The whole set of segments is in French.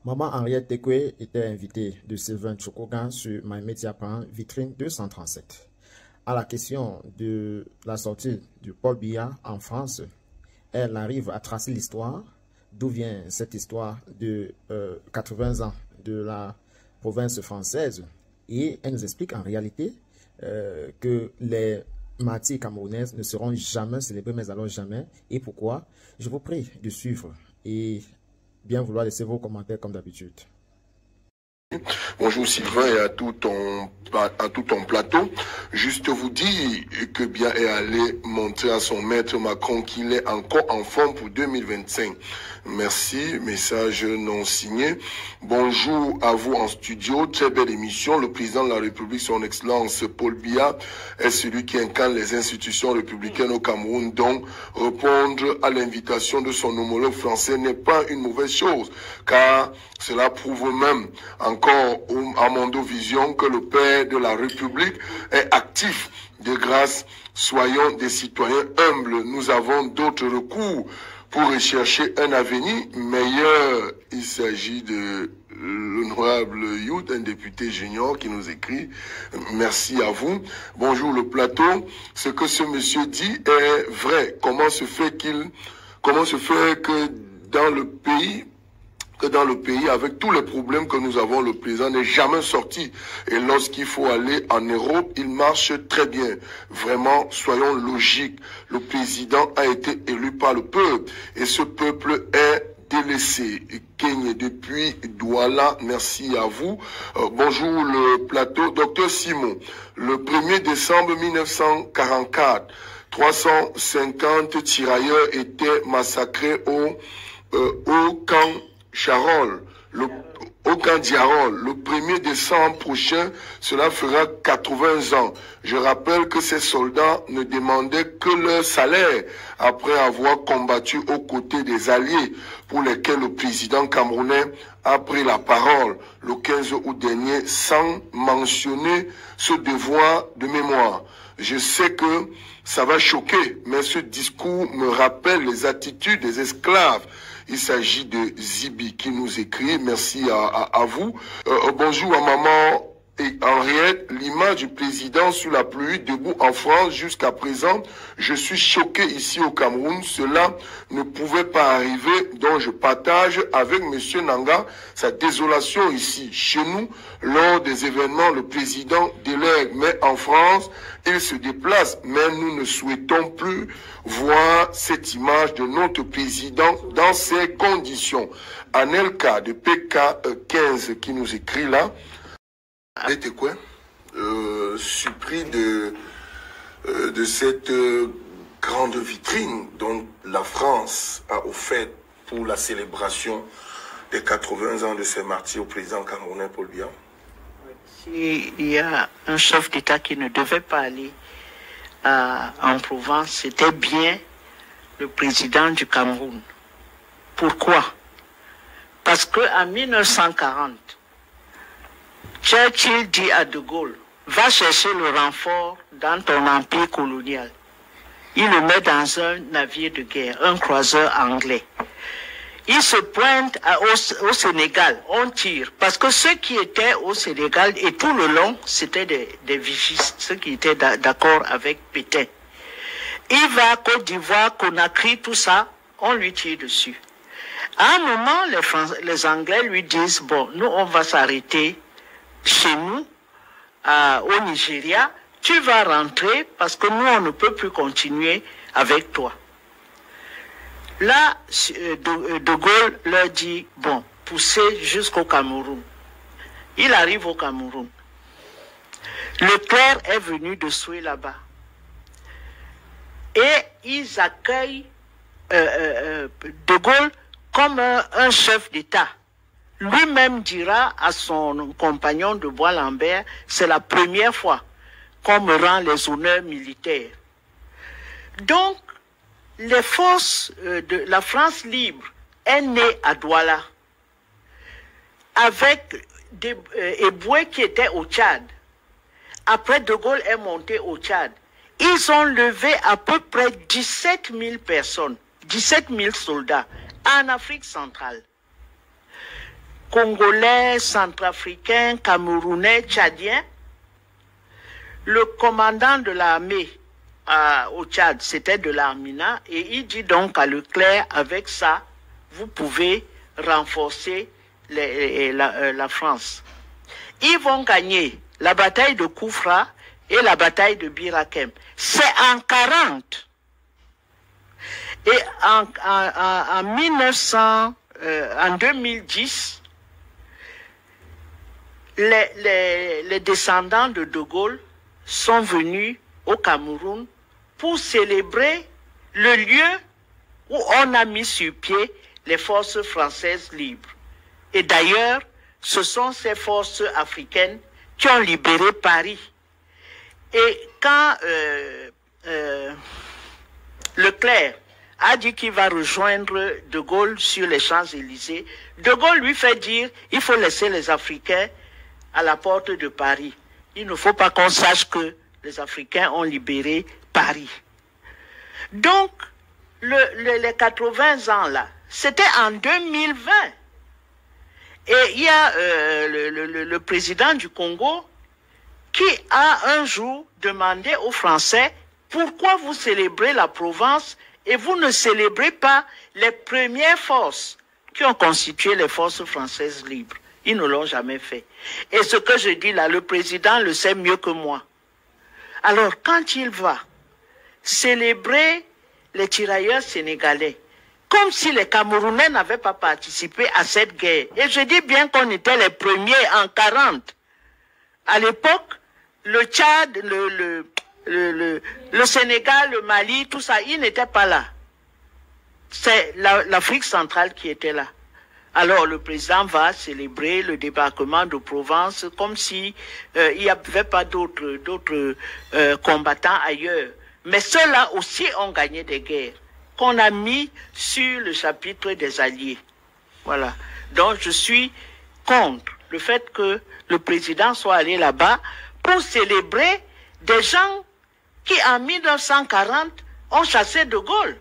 Maman Henriette Tekwe était invitée de Sylvain Tchokogan sur MyMediaPlan, vitrine 237. À la question de la sortie du Paul Biya en France, elle arrive à tracer l'histoire, d'où vient cette histoire de 80 ans de la province française, et elle nous explique en réalité que les martyrs camerounaises ne seront jamais célébrés, mais alors jamais, et pourquoi. Je vous prie de suivre et bien vouloir laisser vos commentaires comme d'habitude. Bonjour Sylvain et à tout ton plateau. Juste vous dire que Biya est allé montrer à son maître Macron qu'il est encore en forme pour 2025. Merci, message non signé. Bonjour à vous en studio, très belle émission. Le président de la République, son Excellence Paul Biya, est celui qui incarne les institutions républicaines au Cameroun, donc répondre à l'invitation de son homologue français n'est pas une mauvaise chose, car cela prouve même encore à Mondovision que le père de la République est actif. De grâce, soyons des citoyens humbles. Nous avons d'autres recours pour rechercher un avenir meilleur. Il s'agit de l'honorable Youth, un député junior qui nous écrit. Merci à vous. Bonjour le plateau. Ce que ce monsieur dit est vrai. Comment se fait que dans le pays, avec tous les problèmes que nous avons, le président n'est jamais sorti. Et lorsqu'il faut aller en Europe, il marche très bien. Vraiment, soyons logiques. Le président a été élu par le peuple. Et ce peuple est délaissé. Kenya depuis Douala, merci à vous. Bonjour le plateau. Docteur Simon, le 1er décembre 1944, 350 tirailleurs étaient massacrés au camp Charol, au camp Diarol. Le 1er décembre prochain, cela fera 80 ans. Je rappelle que ces soldats ne demandaient que leur salaire après avoir combattu aux côtés des alliés pour lesquels le président camerounais a pris la parole le 15 août dernier sans mentionner ce devoir de mémoire. Je sais que ça va choquer, mais ce discours me rappelle les attitudes des esclaves. Il s'agit de Zibi qui nous écrit. Merci à vous. Bonjour à maman et Henriette. L'image du président sous la pluie, debout en France jusqu'à présent. Je suis choqué ici au Cameroun. Cela ne pouvait pas arriver. Donc je partage avec monsieur Nanga sa désolation ici. Chez nous, lors des événements, le président délègue. Mais en France, il se déplace. Mais nous ne souhaitons plus voir cette image de notre président dans ces conditions. Anelka de PK15 qui nous écrit là. Était quoi? Surpris de cette grande vitrine dont la France a offert pour la célébration des 80 ans de ses martyrs au président camerounais Paul Biya. S'il y a un chef d'État qui ne devait pas aller en Provence, c'était bien le président du Cameroun. Pourquoi? Parce qu'en 1940, Churchill dit à De Gaulle, va chercher le renfort dans ton empire colonial. Il le met dans un navire de guerre, un croiseur anglais. Il se pointe au Sénégal, on tire, parce que ceux qui étaient au Sénégal et tout le long, c'était des vigistes, ceux qui étaient d'accord avec Pétain. Il va à Côte d'Ivoire, Conakry, tout ça, on lui tire dessus. À un moment, les Anglais lui disent, bon, nous on va s'arrêter chez nous, au Nigeria, tu vas rentrer parce que nous on ne peut plus continuer avec toi. Là, De Gaulle leur dit, bon, poussez jusqu'au Cameroun. Il arrive au Cameroun. Leclerc est venu de Soué là-bas. Et ils accueillent De Gaulle comme un chef d'État. Lui-même dira à son compagnon de Bois-Lambert, c'est la première fois qu'on me rend les honneurs militaires. Donc, les forces de la France libre est née à Douala avec Eboué qui était au Tchad. Après, De Gaulle est monté au Tchad. Ils ont levé à peu près 17 000 personnes, 17 000 soldats en Afrique centrale. Congolais, Centrafricains, Camerounais, Tchadiens. Le commandant de l'armée au Tchad, c'était de l'Armina, et il dit donc à Leclerc, avec ça, vous pouvez renforcer la France. Ils vont gagner la bataille de Koufra et la bataille de Birakem. C'est en 40. Et en 2010, les descendants de De Gaulle sont venus au Cameroun pour célébrer le lieu où on a mis sur pied les forces françaises libres. Et d'ailleurs, ce sont ces forces africaines qui ont libéré Paris. Et quand Leclerc a dit qu'il va rejoindre De Gaulle sur les Champs-Élysées, De Gaulle lui fait dire il faut laisser les Africains à la porte de Paris. Il ne faut pas qu'on sache que les Africains ont libéré Paris. Donc, les 80 ans là, c'était en 2020. Et il y a le président du Congo qui a un jour demandé aux Français pourquoi vous célébrez la Provence et vous ne célébrez pas les premières forces qui ont constitué les forces françaises libres. Ils ne l'ont jamais fait. Et ce que je dis là, le président le sait mieux que moi. Alors, quand il va célébrer les tirailleurs sénégalais, comme si les Camerounais n'avaient pas participé à cette guerre, et je dis bien qu'on était les premiers en 40. À l'époque, le Tchad, le Sénégal, le Mali, tout ça, ils n'étaient pas là. C'est l'Afrique centrale qui était là. Alors le président va célébrer le débarquement de Provence comme si il n'y avait pas d'autres combattants ailleurs. Mais ceux-là aussi ont gagné des guerres qu'on a mis sur le chapitre des Alliés. Voilà. Donc je suis contre le fait que le président soit allé là-bas pour célébrer des gens qui en 1940 ont chassé De Gaulle.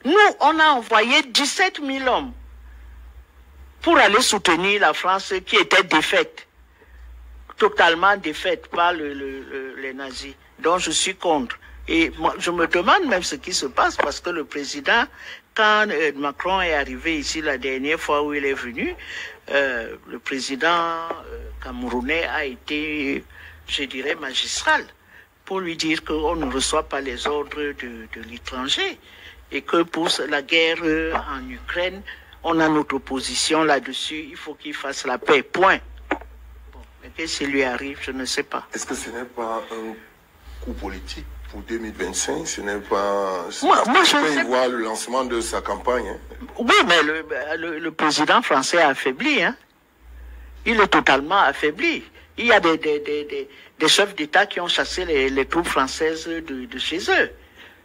Nous, on a envoyé 17 000 hommes pour aller soutenir la France qui était défaite, totalement défaite par les nazis. Donc je suis contre. Et moi, je me demande même ce qui se passe parce que le président, quand Macron est arrivé ici la dernière fois où il est venu, le président camerounais a été, je dirais, magistral pour lui dire qu'on ne reçoit pas les ordres de l'étranger et que pour la guerre en Ukraine, on a notre position là-dessus, il faut qu'il fasse la paix, point. Bon, mais qu'est-ce qui lui arrive, je ne sais pas. Est-ce que ce n'est pas un coup politique pour 2025? Ce n'est pas... Moi, je peux sais... y voir le lancement de sa campagne. Hein. Oui, mais le président français est affaibli. Hein. Il est totalement affaibli. Il y a des chefs d'État qui ont chassé les troupes françaises de chez eux.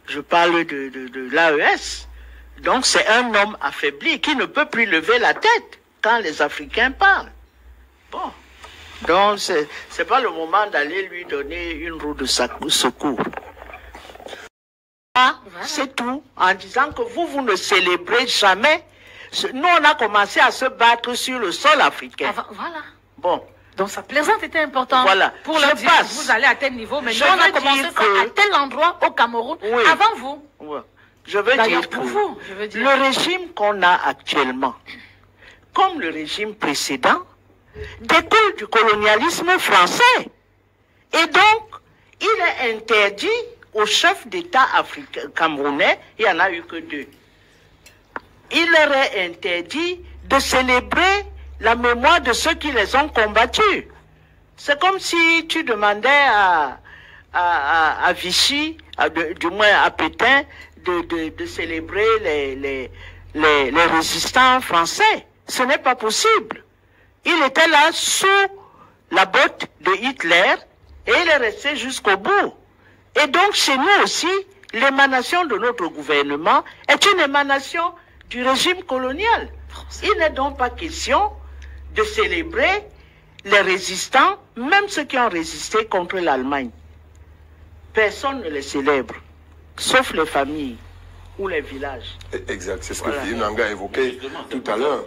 Je parle de l'AES. Donc c'est un homme affaibli qui ne peut plus lever la tête quand les Africains parlent. Bon. Donc c'est pas le moment d'aller lui donner une roue de secours. Ah, c'est tout. En disant que vous ne célébrez jamais. Nous, on a commencé à se battre sur le sol africain. Voilà. Bon. Donc sa plaisante était importante. Voilà. Pour leur dire, vous allez à tel niveau, mais nous, on a commencé ça à tel endroit au Cameroun, oui, avant vous. Oui. Je veux dire que le régime qu'on a actuellement, comme le régime précédent, découle du colonialisme français. Et donc, il est interdit aux chefs d'État camerounais, il n'y en a eu que 2, il leur est interdit de célébrer la mémoire de ceux qui les ont combattus. C'est comme si tu demandais à Vichy, du moins à Pétain, de célébrer les résistants français. Ce n'est pas possible. Il était là sous la botte de Hitler et il est resté jusqu'au bout. Et donc chez nous aussi, l'émanation de notre gouvernement est une émanation du régime colonial. Il n'est donc pas question de célébrer les résistants, même ceux qui ont résisté contre l'Allemagne. Personne ne les célèbre, sauf les familles ou les villages. Exact, c'est ce que Philippe Nanga a évoqué tout à l'heure.